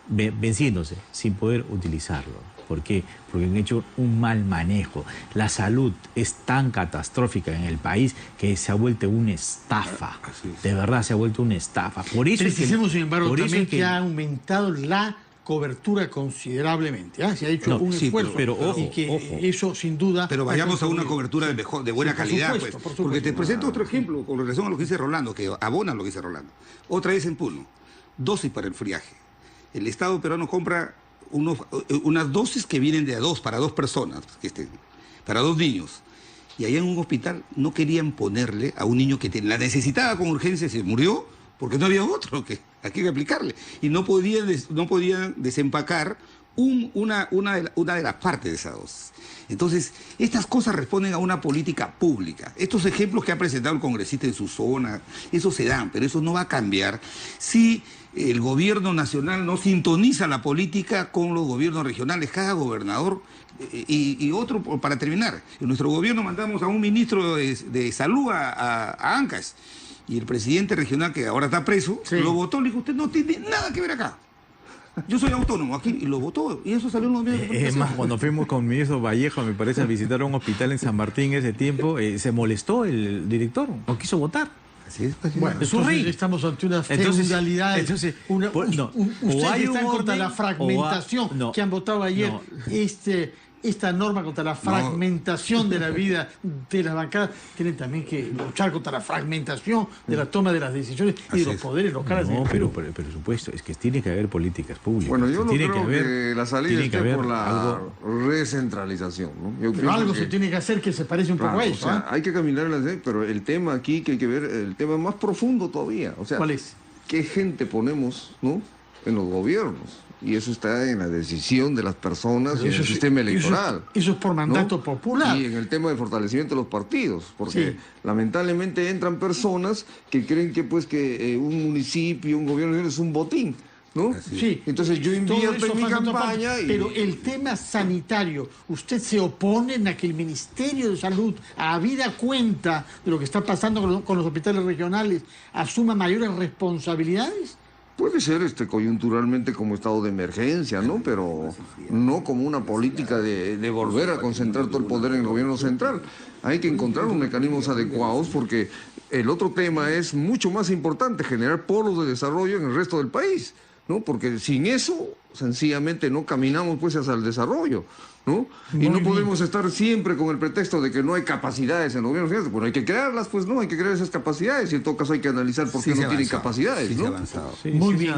venciéndose sin poder utilizarlo. ¿Por qué? Porque han hecho un mal manejo. La salud es tan catastrófica en el país que se ha vuelto una estafa. De verdad, se ha vuelto una estafa. Por eso precisemos, sin embargo, también que ha aumentado la cobertura considerablemente. Se ha hecho un esfuerzo. Pero ojo, y que eso, sin duda... Pero vayamos a una cobertura de buena calidad. Supuesto, pues. Porque te presento otro ejemplo con relación a lo que dice Rolando, que abona lo que dice Rolando. Otra vez en Puno. Dosis para el friaje. El Estado peruano compra unas dosis que vienen de a 2, para 2 personas, para 2 niños. Y allá en un hospital no querían ponerle a un niño que la necesitaba con urgencia, se murió porque no había otro que hay que aplicarle. Y no podían desempacar una de las partes de esa dosis. Entonces, estas cosas responden a una política pública. Estos ejemplos que ha presentado el congresista en su zona, eso se dan, pero eso no va a cambiar si el gobierno nacional no sintoniza la política con los gobiernos regionales, cada gobernador. Y otro, para terminar, en nuestro gobierno mandamos a un ministro de salud a Ancash, y el presidente regional, que ahora está preso, lo votó, le dijo, usted no tiene nada que ver acá. Yo soy autónomo aquí, y lo votó, y eso salió en los medios de comunicación. Es más, cuando fuimos con el ministro Vallejo, me parece, a visitar un hospital en San Martín ese tiempo, se molestó el director, no quiso votar. Así es, pues, bueno, entonces estamos ante una feudalidad. Ustedes están contra la fragmentación que han votado ayer. Esta norma contra la fragmentación de la vida de las bancadas, tienen también que luchar contra la fragmentación de la toma de las decisiones y de los poderes locales. No, pero por supuesto, es que tiene que haber políticas públicas. Bueno, yo no creo que la salida esté por la recentralización, ¿no? Pero algo se tiene que hacer que se parece un poco a eso. O sea, hay que caminar, pero el tema aquí que hay que ver, el tema más profundo todavía. O sea, ¿cuál es? ¿Qué gente ponemos, ¿no?, en los gobiernos? Y eso está en la decisión de las personas y en el sistema electoral. Eso es por mandato popular. Y en el tema de fortalecimiento de los partidos, porque lamentablemente entran personas que creen que un municipio, un gobierno es un botín, ¿no? Sí. Entonces yo invierto en mi campaña Pero el tema sanitario, ¿usted se opone a que el Ministerio de Salud, habida cuenta de lo que está pasando con los hospitales regionales, asuma mayores responsabilidades? Puede ser coyunturalmente como estado de emergencia, ¿no? Pero no como una política de volver a concentrar todo el poder en el gobierno central. Hay que encontrar los mecanismos adecuados porque el otro tema es mucho más importante, generar polos de desarrollo en el resto del país, ¿no? Porque sin eso, sencillamente no caminamos pues hacia el desarrollo, ¿no? Y no podemos estar siempre con el pretexto de que no hay capacidades en el gobierno central. Bueno, hay que crearlas, pues no, hay que crear esas capacidades y en todo caso hay que analizar por qué no tienen capacidades, ¿no? Muy bien,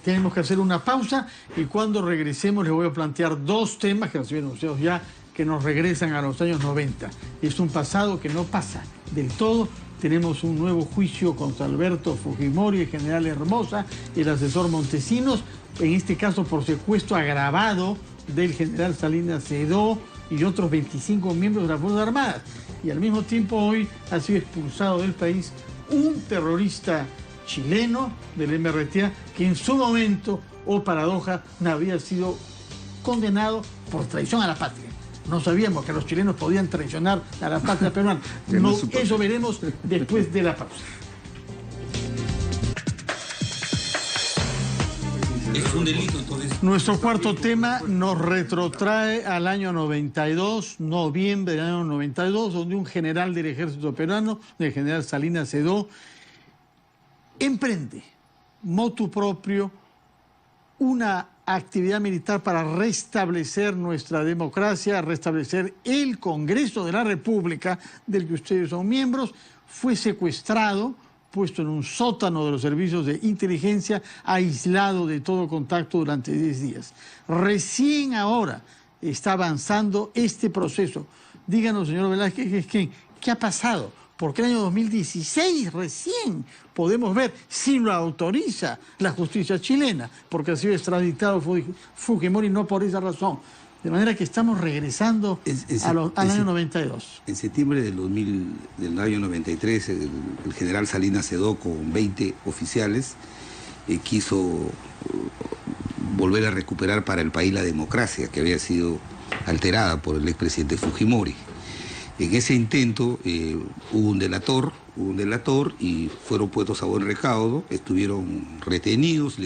tenemos que hacer una pausa y cuando regresemos les voy a plantear dos temas que han sido anunciados ya, que nos regresan a los años 90. Es un pasado que no pasa del todo. Tenemos un nuevo juicio contra Alberto Fujimori, el general Hermosa, el asesor Montesinos, en este caso por secuestro agravado del general Salinas Sedó y otros 25 miembros de las Fuerzas Armadas. Y al mismo tiempo hoy ha sido expulsado del país un terrorista chileno del MRTA que en su momento, paradoja, había sido condenado por traición a la patria. No sabíamos que los chilenos podían traicionar a la patria peruana. Eso veremos después de la pausa. Es un delito, entonces. Nuestro cuarto tema nos retrotrae al año 92, noviembre del año 92, donde un general del ejército peruano, el general Salinas Sedó, emprende motu proprio una actividad militar para restablecer nuestra democracia, restablecer el Congreso de la República, del que ustedes son miembros. Fue secuestrado, puesto en un sótano de los servicios de inteligencia, aislado de todo contacto durante 10 días. Recién ahora está avanzando este proceso. Díganos, señor Velázquez, ¿qué ha pasado? Porque el año 2016 recién podemos ver si lo autoriza la justicia chilena, porque ha sido extraditado Fujimori, no por esa razón. De manera que estamos regresando al año 92. En septiembre del año 93, el general Salinas Sedó, con 20 oficiales, quiso volver a recuperar para el país la democracia que había sido alterada por el expresidente Fujimori. En ese intento hubo un delator y fueron puestos a buen recaudo, estuvieron retenidos,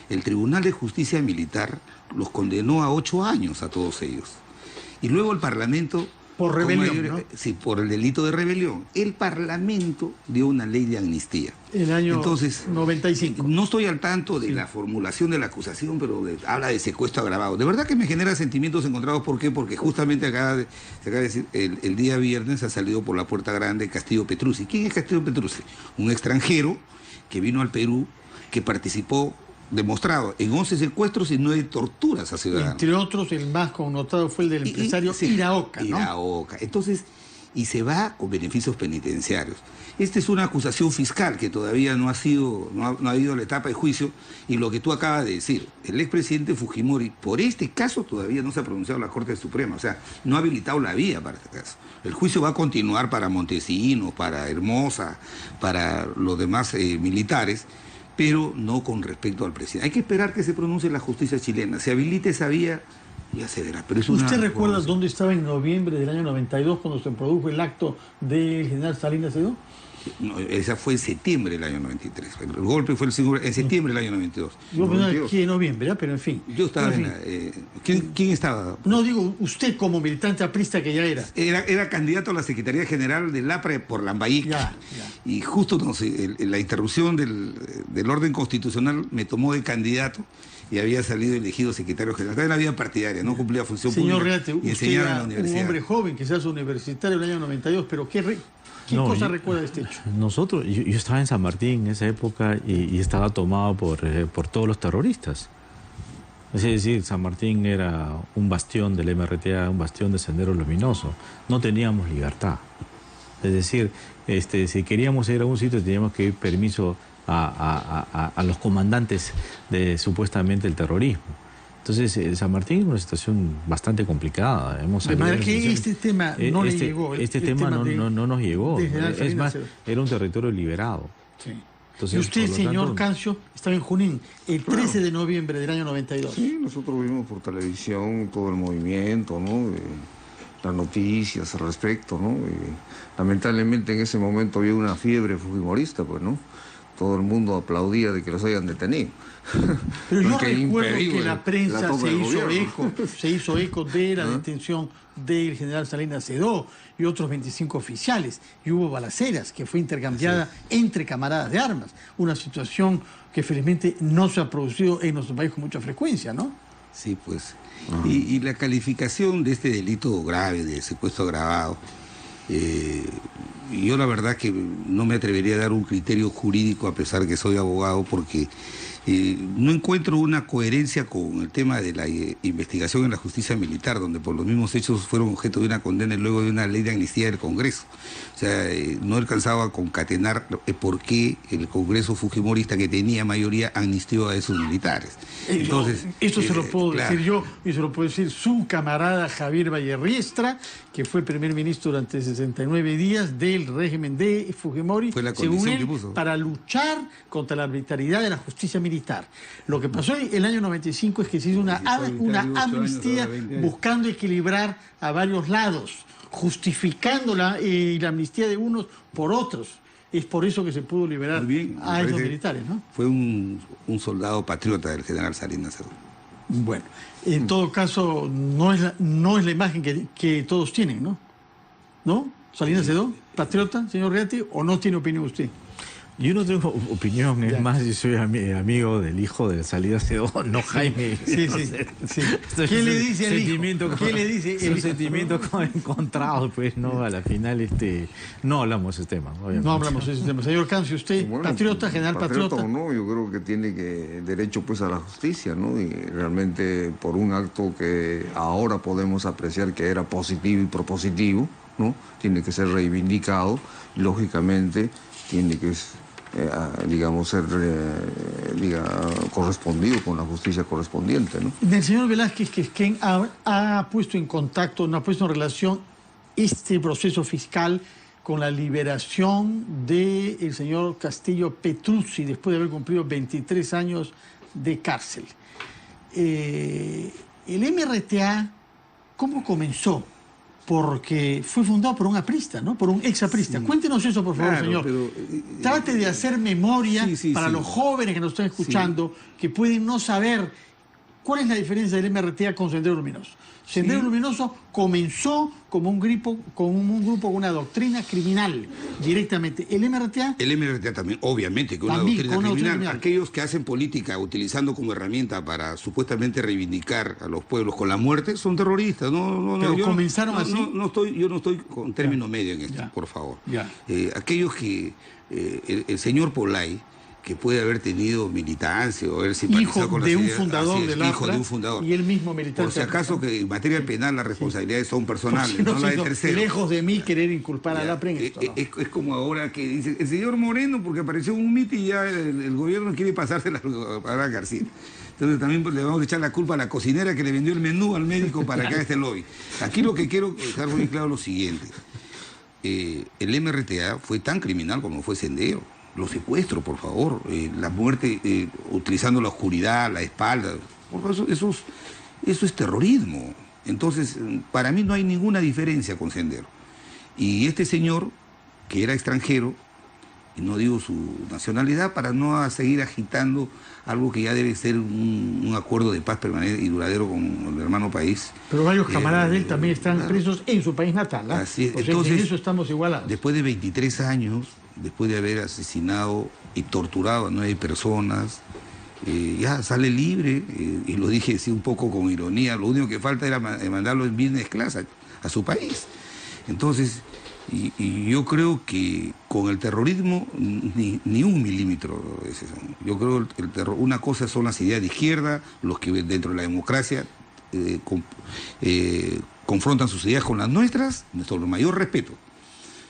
el Tribunal de Justicia Militar los condenó a 8 años a todos ellos. Y luego el Parlamento... Por rebelión, ¿no? Sí, por el delito de rebelión. El Parlamento dio una ley de amnistía. El año 95. No estoy al tanto de la formulación de la acusación, pero habla de secuestro agravado. De verdad que me genera sentimientos encontrados. ¿Por qué? Porque justamente se acaba de decir, el día viernes ha salido por la puerta grande Castillo Petruzzi. ¿Quién es Castillo Petruzzi? Un extranjero que vino al Perú, que participó, demostrado, en 11 secuestros y 9 torturas a ciudadanos. Entre otros, el más connotado fue el del empresario Iraoka, ¿no? Iraoka. Entonces, y se va con beneficios penitenciarios. Esta es una acusación fiscal que todavía no ha habido la etapa de juicio, y lo que tú acabas de decir, el expresidente Fujimori, por este caso todavía no se ha pronunciado la Corte Suprema, o sea, no ha habilitado la vía para este caso. El juicio va a continuar para Montesinos, para Hermosa, para los demás militares, pero no con respecto al presidente. Hay que esperar que se pronuncie la justicia chilena. Se habilite esa vía, ya se verá. Pero es ¿Usted recuerda dónde estaba en noviembre del año 92 cuando se produjo el acto del general Salinas Sedó? No, esa fue en septiembre del año 93. El golpe fue en septiembre del año 92. Yo pensaba que en noviembre, pero en fin. Yo estaba ¿quién estaba? No, digo, usted como militante aprista que ya era. Era candidato a la Secretaría General del APRA por Lambayeque. Y justo la interrupción del orden constitucional me tomó de candidato y había salido elegido secretario general. Estaba en la vida partidaria, no cumplía función pública. Señor Reate, usted era un hombre joven que se hace universitario en el año 92, pero ¿qué cosa recuerda de este hecho? Nosotros, yo estaba en San Martín en esa época y estaba tomado por todos los terroristas. Es decir, San Martín era un bastión del MRTA, un bastión de Sendero Luminoso. No teníamos libertad. Es decir, si queríamos ir a un sitio teníamos que pedir permiso a los comandantes de supuestamente el terrorismo. Entonces, San Martín es una situación bastante complicada. De manera que este tema no le llegó. Este tema no nos llegó. Es más, era un territorio liberado. Sí. Entonces, y usted, señor Cancio, estaba en Junín el 13 de noviembre del año 92. Sí, nosotros vimos por televisión todo el movimiento, ¿no? Las noticias al respecto, ¿no? Lamentablemente en ese momento había una fiebre fujimorista, pues, ¿no? Todo el mundo aplaudía de que los hayan detenido. Pero yo recuerdo que la prensa se hizo eco de la detención del general Salinas Sedó y otros 25 oficiales, y hubo balaceras que fue intercambiada entre camaradas de armas. Una situación que felizmente no se ha producido en nuestro país con mucha frecuencia, ¿no? Sí, pues. Y la calificación de este delito grave, de secuestro agravado, yo la verdad que no me atrevería a dar un criterio jurídico a pesar que soy abogado, porque no encuentro una coherencia con el tema de la investigación en la justicia militar, donde por los mismos hechos fueron objeto de una condena y luego de una ley de amnistía del Congreso. O sea, no alcanzaba a concatenar por qué el Congreso fujimorista, que tenía mayoría, amnistió a esos militares. Entonces, esto se lo puedo decir yo y se lo puede decir su camarada Javier Vallerriestra, que fue primer ministro durante 69 días del régimen de Fujimori, fue la según él, que puso, para luchar contra la arbitrariedad de la justicia militar. Lo que pasó en el año 95 es que se hizo una amnistía buscando equilibrar a varios lados, justificando la amnistía de unos por otros. Es por eso que se pudo liberar a esos militares, ¿no? Fue un soldado patriota del general Salinas Sedó. Bueno, en todo caso, no es la imagen que todos tienen, ¿no? ¿No? Salinas Sedó, patriota, señor Reate, ¿o no tiene opinión usted? Yo no tengo opinión, es más, yo soy amigo del hijo de Salinas Sedó, no Jaime. Sí. ¿Qué le dice el hijo? ¿Qué le dice el hijo? Sentimientos encontrados, pues, no, a la final no hablamos de ese tema. Obviamente. No hablamos de ese tema. Señor Cancio, usted, patriota, general patriota. O no, yo creo que tiene derecho pues a la justicia, ¿no? Y realmente por un acto que ahora podemos apreciar que era positivo y propositivo, ¿no? Tiene que ser reivindicado, lógicamente tiene que ser correspondido con la justicia correspondiente, ¿no? El señor Velázquez Quisquén ha puesto en contacto, no ha puesto en relación este proceso fiscal con la liberación del señor Castillo Petruzzi después de haber cumplido 23 años de cárcel. El MRTA, ¿cómo comenzó? Porque fue fundado por un aprista, ¿no? Por un exaprista. Sí. Cuéntenos eso, por favor, señor. Trate de hacer memoria para los jóvenes que nos están escuchando, que pueden no saber cuál es la diferencia del MRTA con Sendero Luminoso. Sendero Luminoso comenzó como un grupo con una doctrina criminal directamente. El MRTA también, obviamente, que una doctrina criminal. Aquellos que hacen política utilizando como herramienta para supuestamente reivindicar a los pueblos con la muerte son terroristas. Pero comenzaron así. Yo no estoy con término medio en esto, por favor. Aquellos que el señor Polay que puede haber tenido militancia o haber simpatizado con las ideas. Hijo de un fundador del APRA. Hijo de un fundador. Y él mismo militante. Por si acaso que en materia penal las responsabilidades son personales, no la de terceros. Lejos de mí querer inculpar al APRA en esto, ¿no? Es como ahora que dice, el señor Moreno, porque apareció en un mitin y ya el gobierno quiere pasársela a Alan García. Entonces también le vamos a echar la culpa a la cocinera que le vendió el menú al médico para que haga este lobby. Aquí lo que quiero dejar muy claro es lo siguiente. El MRTA fue tan criminal como fue Sendero. Los secuestros, por favor, la muerte utilizando la oscuridad, la espalda, eso es terrorismo. Entonces, para mí no hay ninguna diferencia con Sendero. Y este señor, que era extranjero, y no digo su nacionalidad, para no seguir agitando algo que ya debe ser un acuerdo de paz permanente y duradero con el hermano país. Pero varios camaradas de él también están presos en su país natal, ¿eh? Así es. O sea, Entonces, en eso estamos igualados. Después de 23 años, después de haber asesinado y torturado a 9 personas, ya sale libre, y lo dije sí, un poco con ironía, lo único que falta era mandarlo en business class a su país. Entonces, y yo creo que con el terrorismo ni un milímetro es eso. Yo creo que el terror, una cosa son las ideas de izquierda, los que dentro de la democracia confrontan sus ideas con las nuestras, nuestro mayor respeto.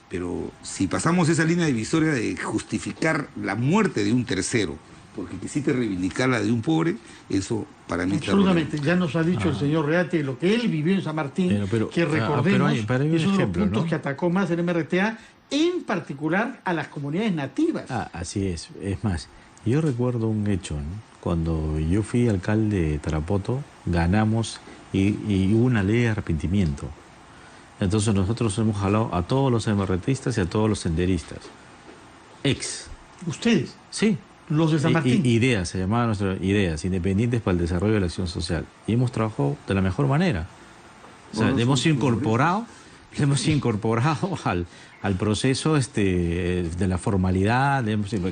Pero si pasamos esa línea divisoria de justificar la muerte de un tercero, porque quisiste reivindicar la de un pobre, eso para mí está absolutamente. Ya nos ha dicho el señor Reate lo que él vivió en San Martín, que recordemos, pero hay es uno de los puntos, ¿no?, que atacó más el MRTA, en particular a las comunidades nativas. Así es. Es más, yo recuerdo un hecho, ¿no? Cuando yo fui alcalde de Tarapoto, ganamos y hubo una ley de arrepentimiento. Entonces nosotros hemos jalado a todos los MRTistas y a todos los senderistas. ¿Ustedes? Sí. Los de San Martín. Ideas, se llamaban nuestras ideas, independientes para el desarrollo de la acción social. Y hemos trabajado de la mejor manera. O sea, le hemos incorporado al proceso de la formalidad,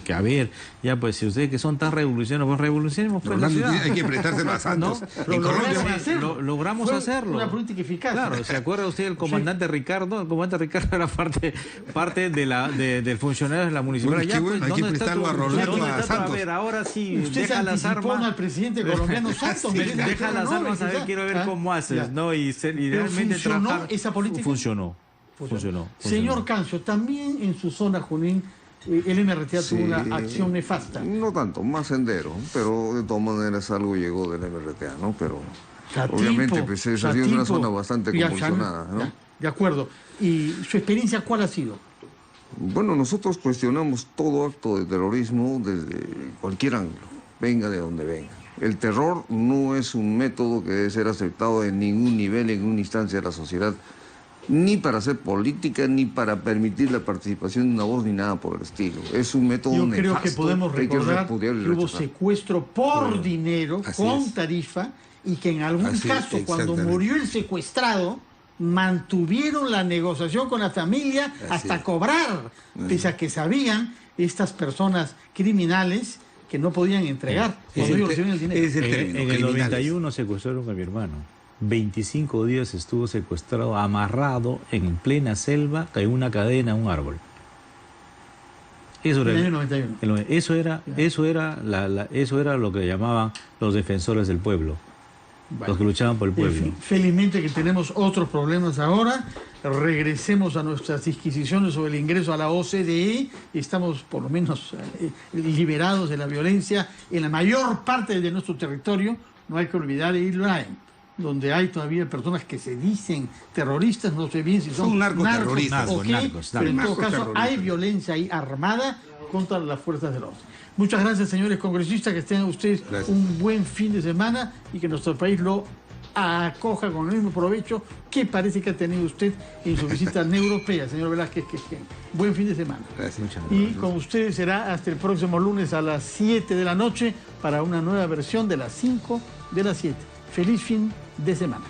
que a ver, ya pues si ustedes que son tan revolucionarios, pues revolucionemos pues la ciudad. Hay que prestárselo a Santos. ¿No? Logramos hacerlo. Una política eficaz. Claro, ¿se acuerda usted del comandante Ricardo? El comandante Ricardo era parte del funcionario de la municipalidad. Bueno, hay que prestarlo a Roberto, a Santos. A ver, ahora sí, usted deja las armas al presidente colombiano Santos. Sí, deja las armas, a ver, quiero ver cómo haces, ¿no? Y realmente funcionó esa política. Funcionó. Señor Cancio, también en su zona, Junín, el MRTA tuvo una acción nefasta. No tanto, más Sendero, pero de todas maneras algo llegó del MRTA, ¿no? Pero obviamente pues esa ha sido una zona bastante convulsionada, ¿no? De acuerdo. ¿Y su experiencia cuál ha sido? Bueno, nosotros cuestionamos todo acto de terrorismo desde cualquier ángulo, venga de donde venga. El terror no es un método que debe ser aceptado en ningún nivel, en ninguna instancia de la sociedad, ni para hacer política, ni para permitir la participación de una voz, ni nada por el estilo. Es un método nefasto. Yo creo que podemos recordar que hubo secuestro por dinero, con tarifa, y que en algún caso, cuando murió el secuestrado, mantuvieron la negociación con la familia hasta cobrar, pese a que sabían estas personas criminales que no podían entregar cuando ellos recibían el dinero. En el 91 secuestraron a mi hermano. 25 días estuvo secuestrado, amarrado en plena selva, en una cadena a un árbol. Eso era, en el año 91. Eso era lo que llamaban los defensores del pueblo. Bueno, los que luchaban por el pueblo. Felizmente que tenemos otros problemas ahora. Regresemos a nuestras disquisiciones sobre el ingreso a la OCDE. Estamos por lo menos liberados de la violencia en la mayor parte de nuestro territorio. No hay que olvidar Israel, donde hay todavía personas que se dicen terroristas, no sé bien si son narcoterroristas o qué, pero en todo caso hay violencia ahí armada contra las fuerzas del orden. Muchas gracias, señores congresistas, que tengan ustedes un buen fin de semana y que nuestro país lo acoja con el mismo provecho que parece que ha tenido usted en su visita europea, señor Velázquez. Buen fin de semana. Gracias. Y con ustedes será hasta el próximo lunes a las 7 de la noche para una nueva versión de las 5 de las 7. Feliz fin de semana.